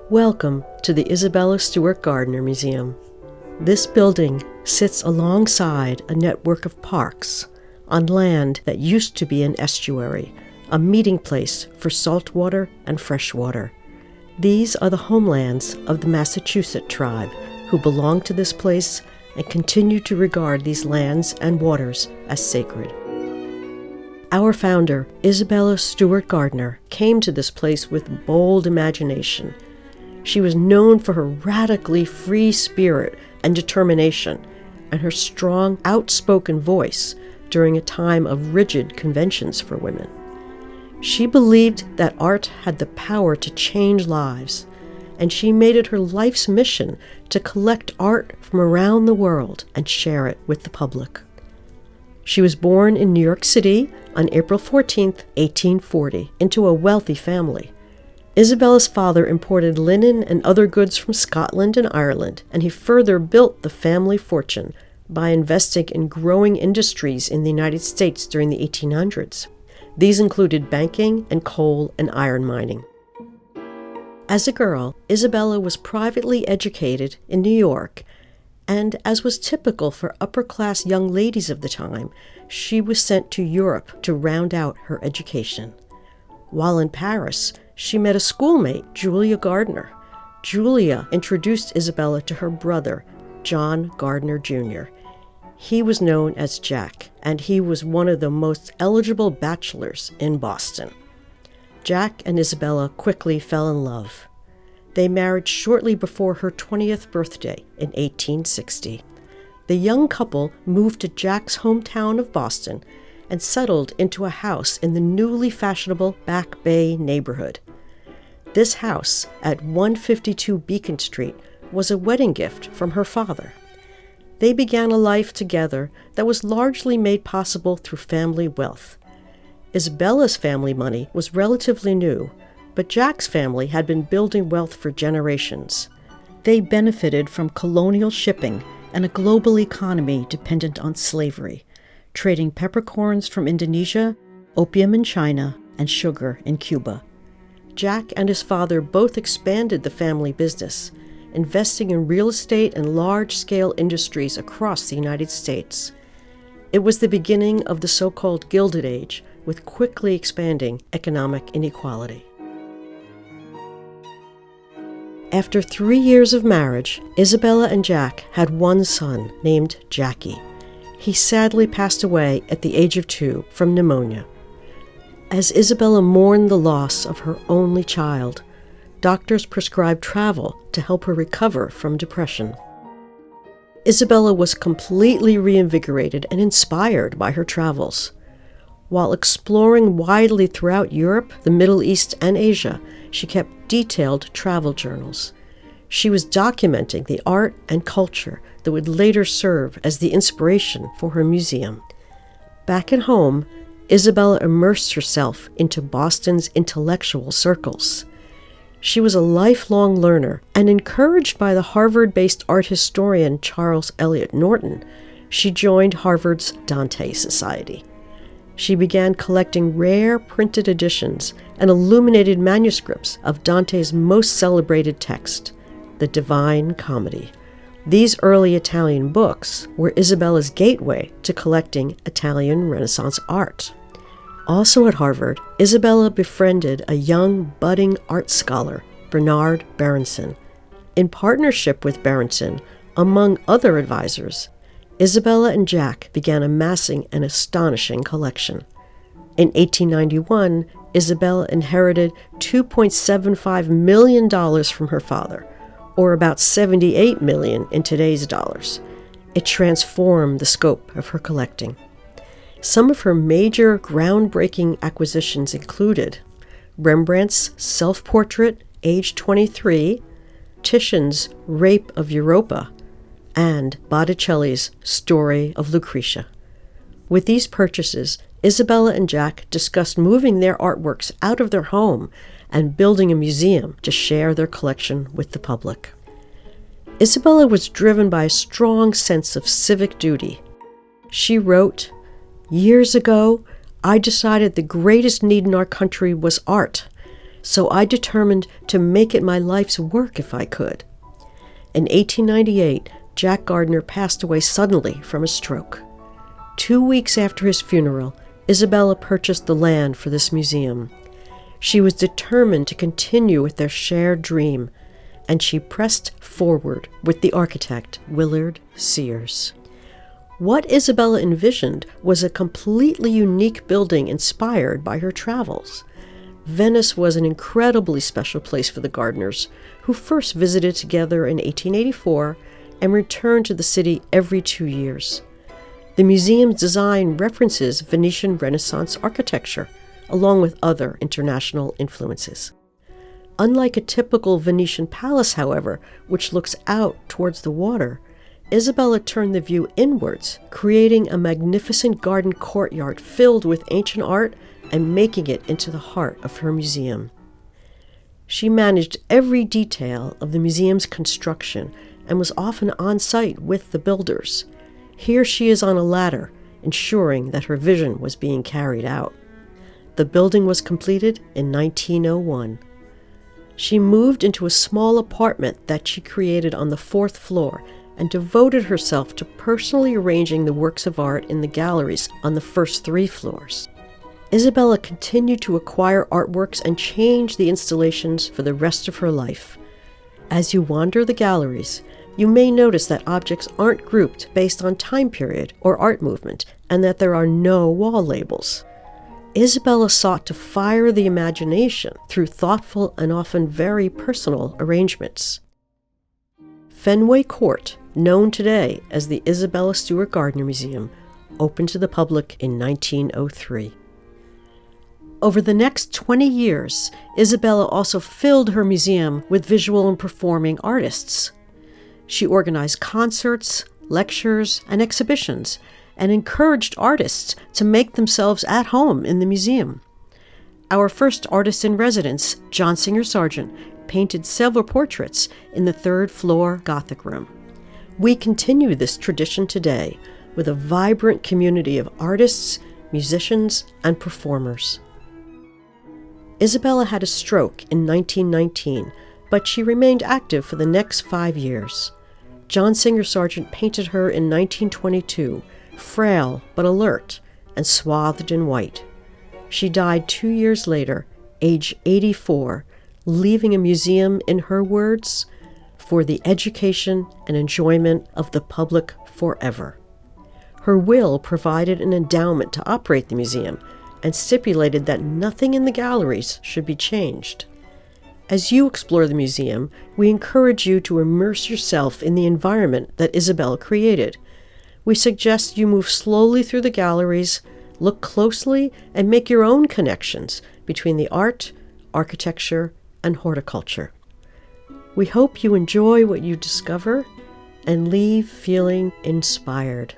Welcome to the Isabella Stewart Gardner Museum. This building sits alongside a network of parks on land that used to be an estuary, a meeting place for saltwater and freshwater. These are the homelands of the Massachusetts tribe who belong to this place and continue to regard these lands and waters as sacred. Our founder, Isabella Stewart Gardner, came to this place with bold imagination. She was known for her radically free spirit and determination, and her strong, outspoken voice during a time of rigid conventions for women. She believed that art had the power to change lives, and she made it her life's mission to collect art from around the world and share it with the public. She was born in New York City on April 14, 1840, into a wealthy family. Isabella's father imported linen and other goods from Scotland and Ireland, and he further built the family fortune by investing in growing industries in the United States during the 1800s. These included banking and coal and iron mining. As a girl, Isabella was privately educated in New York, and as was typical for upper-class young ladies of the time, she was sent to Europe to round out her education. While in Paris, she met a schoolmate, Julia Gardner. Julia introduced Isabella to her brother, John Gardner Jr. He was known as Jack, and he was one of the most eligible bachelors in Boston. Jack and Isabella quickly fell in love. They married shortly before her 20th birthday in 1860. The young couple moved to Jack's hometown of Boston and settled into a house in the newly fashionable Back Bay neighborhood. This house at 152 Beacon Street was a wedding gift from her father. They began a life together that was largely made possible through family wealth. Isabella's family money was relatively new, but Jack's family had been building wealth for generations. They benefited from colonial shipping and a global economy dependent on slavery, trading peppercorns from Indonesia, opium in China, and sugar in Cuba. Jack and his father both expanded the family business, investing in real estate and large-scale industries across the United States. It was the beginning of the so-called Gilded Age, with quickly expanding economic inequality. After 3 years of marriage, Isabella and Jack had one son named Jackie. He sadly passed away at the age of 2 from pneumonia. As Isabella mourned the loss of her only child, doctors prescribed travel to help her recover from depression. Isabella was completely reinvigorated and inspired by her travels. While exploring widely throughout Europe, the Middle East, and Asia, she kept detailed travel journals. She was documenting the art and culture that would later serve as the inspiration for her museum. Back at home, Isabella immersed herself into Boston's intellectual circles. She was a lifelong learner, and encouraged by the Harvard-based art historian Charles Eliot Norton, she joined Harvard's Dante Society. She began collecting rare printed editions and illuminated manuscripts of Dante's most celebrated text, the Divine Comedy. These early Italian books were Isabella's gateway to collecting Italian Renaissance art. Also at Harvard, Isabella befriended a young, budding art scholar, Bernard Berenson. In partnership with Berenson, among other advisors, Isabella and Jack began amassing an astonishing collection. In 1891, Isabella inherited $2.75 million from her father, or about $78 million in today's dollars. It transformed the scope of her collecting. Some of her major groundbreaking acquisitions included Rembrandt's self-portrait, age 23, Titian's Rape of Europa, and Botticelli's Story of Lucretia. With these purchases, Isabella and Jack discussed moving their artworks out of their home and building a museum to share their collection with the public. Isabella was driven by a strong sense of civic duty. She wrote, "Years ago, I decided the greatest need in our country was art. so I determined to make it my life's work if I could. In 1898, Jack Gardner passed away suddenly from a stroke. 2 weeks after his funeral, Isabella purchased the land for this museum. She was determined to continue with their shared dream, and she pressed forward with the architect, Willard Sears. What Isabella envisioned was a completely unique building inspired by her travels. Venice was an incredibly special place for the Gardners, who first visited together in 1884 and returned to the city every 2 years. The museum's design references Venetian Renaissance architecture, along with other international influences. Unlike a typical Venetian palace, however, which looks out towards the water, Isabella turned the view inwards, creating a magnificent garden courtyard filled with ancient art and making it into the heart of her museum. She managed every detail of the museum's construction and was often on site with the builders. Here she is on a ladder, ensuring that her vision was being carried out. The building was completed in 1901. She moved into a small apartment that she created on the 4th floor and devoted herself to personally arranging the works of art in the galleries on the first 3 floors. Isabella continued to acquire artworks and change the installations for the rest of her life. As you wander the galleries, you may notice that objects aren't grouped based on time period or art movement, and that there are no wall labels. Isabella sought to fire the imagination through thoughtful and often very personal arrangements. Fenway Court, known today as the Isabella Stewart Gardner Museum, opened to the public in 1903. Over the next 20 years, Isabella also filled her museum with visual and performing artists. She organized concerts, lectures, and exhibitions, and encouraged artists to make themselves at home in the museum. Our first artist in residence, John Singer Sargent, painted several portraits in the 3rd floor Gothic room. We continue this tradition today with a vibrant community of artists, musicians, and performers. Isabella had a stroke in 1919, but she remained active for the next 5 years. John Singer Sargent painted her in 1922, frail but alert and swathed in white. She died 2 years later, age 84, leaving a museum, in her words, for the education and enjoyment of the public forever. Her will provided an endowment to operate the museum and stipulated that nothing in the galleries should be changed. As you explore the museum, we encourage you to immerse yourself in the environment that Isabella created. We suggest you move slowly through the galleries, look closely, and make your own connections between the art, architecture, and horticulture. We hope you enjoy what you discover and leave feeling inspired.